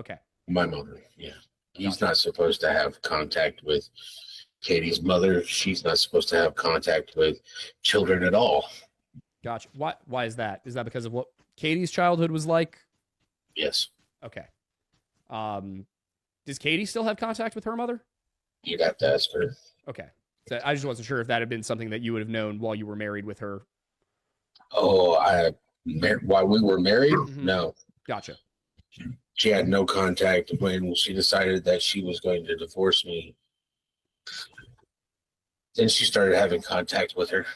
Okay. My mother, yeah. He's not supposed to have contact with Katie's mother. She's not supposed to have contact with children at all. Gotcha. Why is that? Is that because of what Katie's childhood was like? Yes. Okay. Does Katie still have contact with her mother? You'd have to ask her. Okay. So I just wasn't sure if that had been something that you would have known while you were married with her. Oh, while we were married? Mm-hmm. No. Gotcha. She had no contact when she decided that she was going to divorce me. Then she started having contact with her.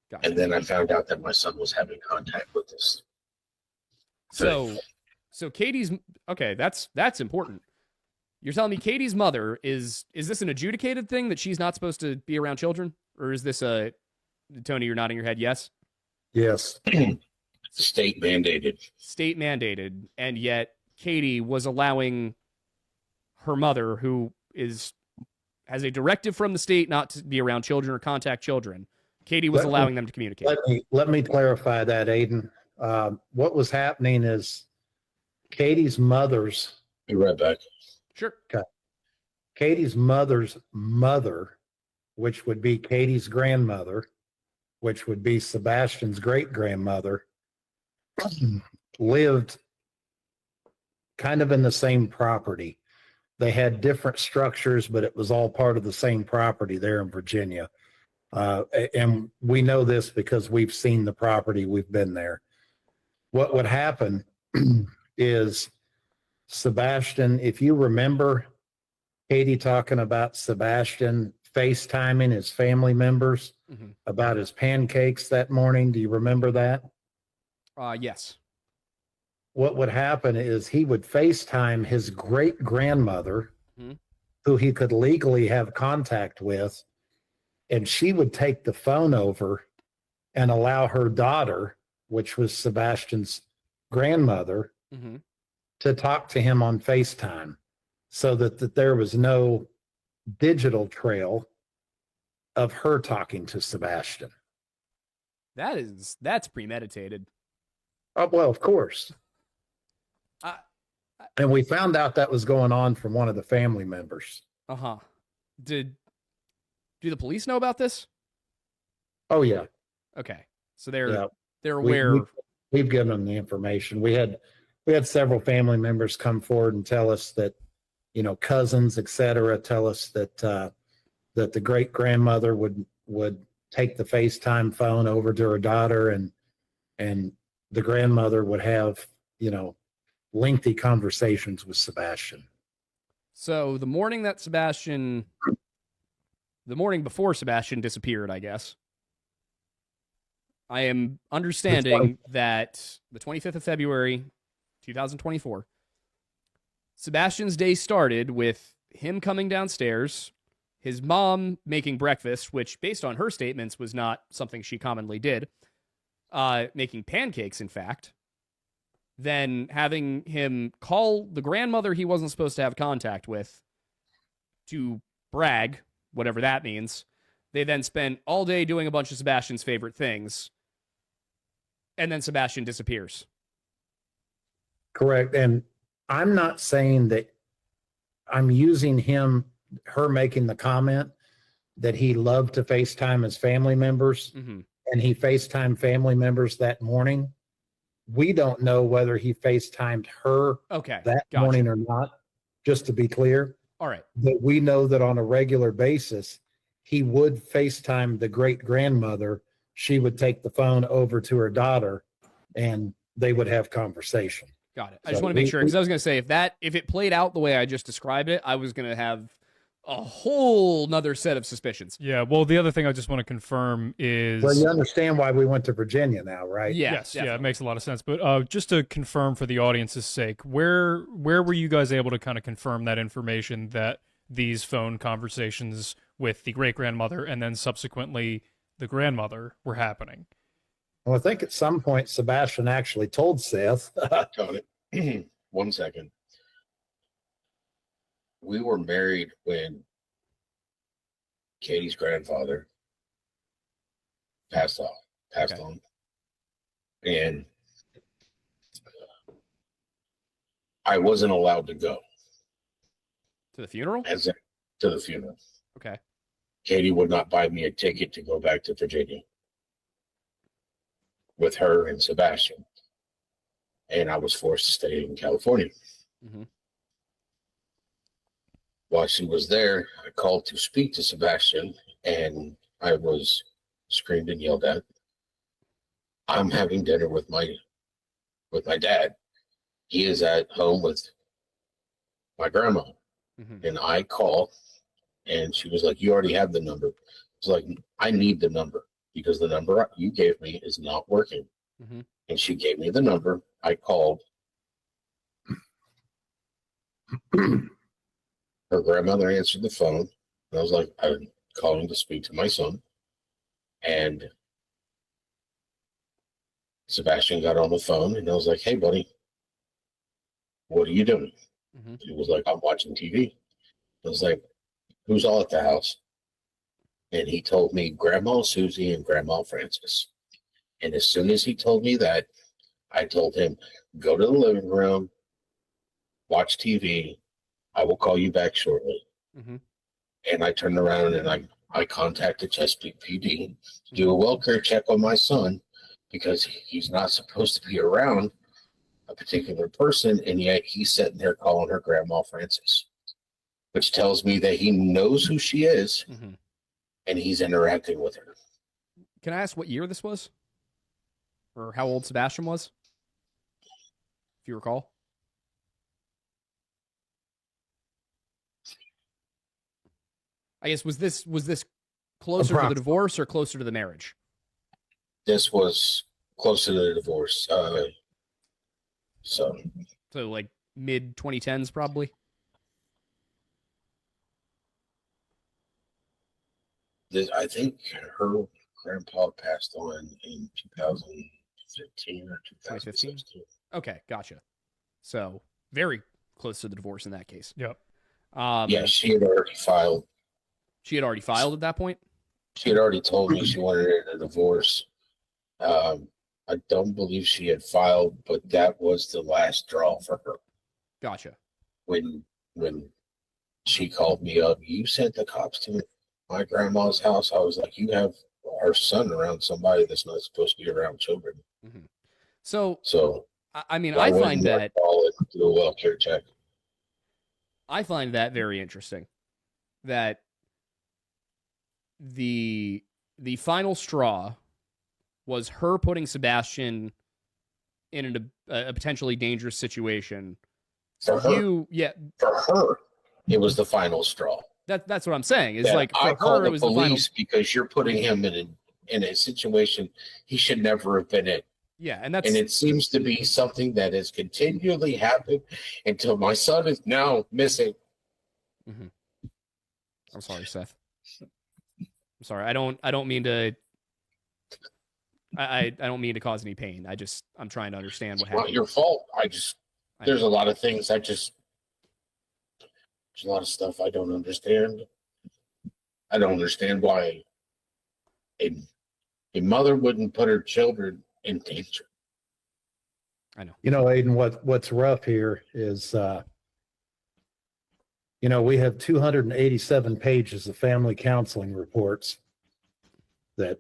Gotcha. And then I found out that my son was having contact with us. So Katie's, okay, that's important. You're telling me Katie's mother is this an adjudicated thing that she's not supposed to be around children? Or is this Tony, you're nodding your head yes? Yes. State mandated. State mandated. And yet Katie was allowing her mother, who has a directive from the state not to be around children or contact children. Katie was allowing them to communicate. Let me clarify that, Aiden. What was happening is Katie's mother's... Be right back. Sure. Okay. Katie's mother's mother, which would be Katie's grandmother, which would be Sebastian's great-grandmother, lived kind of in the same property. They had different structures, but it was all part of the same property there in Virginia. And we know this because we've seen the property, we've been there. What would happen is Sebastian, if you remember Katie talking about Sebastian FaceTiming his family members about his pancakes that morning. Do you remember that? Yes. What would happen is he would FaceTime his great grandmother, who he could legally have contact with, and she would take the phone over and allow her daughter, which was Sebastian's grandmother, to talk to him on FaceTime, so that there was no digital trail of her talking to Sebastian. That's premeditated. Oh, well, of course. And we found out that was going on from one of the family members. Do the police know about this? Oh yeah. Okay. So they're aware. We've given them the information. We had several family members come forward and tell us that, cousins, etc., tell us that that the great grandmother would take the FaceTime phone over to her daughter, and the grandmother would have, lengthy conversations with Sebastian. So the morning before Sebastian disappeared, I guess, I am understanding that the 25th of February, 2024, Sebastian's day started with him coming downstairs, his mom making breakfast, which based on her statements was not something she commonly did, making pancakes, in fact, then having him call the grandmother he wasn't supposed to have contact with to brag, whatever that means. They then spent all day doing a bunch of Sebastian's favorite things, and then Sebastian disappears. Correct. And I'm not saying that I'm using her making the comment that he loved to FaceTime his family members, and he FaceTimed family members that morning. We don't know whether he FaceTimed her morning or not, just to be clear. All right. But we know that on a regular basis, he would FaceTime the great grandmother. She would take the phone over to her daughter, and they would have conversation. Got it. I just want to make sure, because I was going to say, if it played out the way I just described it, I was going to have a whole nother set of suspicions. Yeah, well, the other thing I just want to confirm is... Well, you understand why we went to Virginia now, right? Yes, yeah, it makes a lot of sense. But just to confirm for the audience's sake, where were you guys able to kind of confirm that information, that these phone conversations with the great-grandmother and then subsequently the grandmother were happening? Well, I think at some point Sebastian actually told Seth. Tony, 1 second. We were married when Katie's grandfather passed on. And I wasn't allowed to go To the funeral? to the funeral. Okay. Katie would not buy me a ticket to go back to Virginia with her and Sebastian. And I was forced to stay in California. Mm-hmm. While she was there, I called to speak to Sebastian, and I was screamed and yelled at. I'm having dinner with my dad. He is at home with my grandma. Mm-hmm. And I called, and she was like, "You already have the number." It's like, "I need the number because the number you gave me is not working." Mm-hmm. And she gave me the number. I called. Her grandmother answered the phone. And I was like, "I'm calling to speak to my son." And Sebastian got on the phone, and I was like, "Hey, buddy, what are you doing?" Mm-hmm. He was like, "I'm watching TV." I was like, "Who's all at the house?" And he told me Grandma Susie and Grandma Francis. And as soon as he told me that, I told him, "Go to the living room, watch TV. I will call you back shortly." Mm-hmm. And I turned around and I contacted Chesapeake PD to do a welfare check on my son because he's not supposed to be around a particular person, and yet he's sitting there calling her Grandma Francis, which tells me that he knows who she is, Mm-hmm. and he's interacting with her. Can I ask what year this was? Or how old Sebastian was? If you recall. I guess was this closer to the divorce or closer to the marriage? This was closer to the divorce. So like mid 2010s probably. I think her grandpa passed on in 2015 or 2016. Okay, gotcha. So very close to the divorce in that case. Yep. Yeah, she had already filed. She had already filed at that point? She had already told me she wanted a divorce. I don't believe she had filed, but that was the last straw for her. Gotcha. When she called me up, "You sent the cops to my grandma's house." I was like, "You have our son around somebody that's not supposed to be around children." Mm-hmm. So I mean, I find that do a welfare check. I find that very interesting. That the final straw was her putting Sebastian in a potentially dangerous situation. For her, for her, it was the final straw. That's what I'm saying. Is that like for I called her, the it was police the final... because you're putting him in a situation he should never have been in. Yeah, and it seems to be something that has continually happened until my son is now missing. Mm-hmm. I'm sorry, Seth. I'm sorry. I don't mean to. I don't mean to cause any pain. I'm trying to understand what happened. It's not your fault. There's a lot of things there's a lot of stuff I don't understand. I don't understand why a mother wouldn't put her children in danger. I know. You know, Aiden, what's rough here is, we have 287 pages of family counseling reports that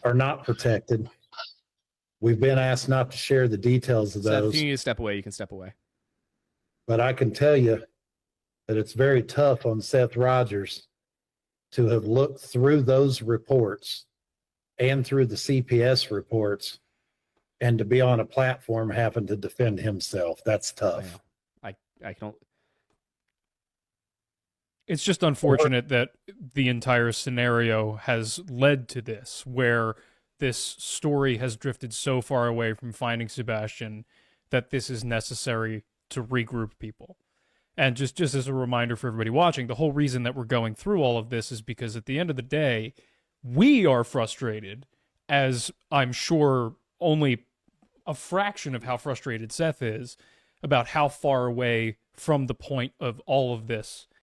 are not protected. We've been asked not to share the details of those. If you need to step away, you can step away. But I can tell you that it's very tough on Seth Rogers to have looked through those reports and through the CPS reports and to be on a platform having to defend himself. That's tough. I don't. It's just unfortunate that the entire scenario has led to this, where this story has drifted so far away from finding Sebastian that this is necessary to regroup people. And just as a reminder for everybody watching, the whole reason that we're going through all of this is because at the end of the day, we are frustrated, as I'm sure only a fraction of how frustrated Seth is, about how far away from the point of all of this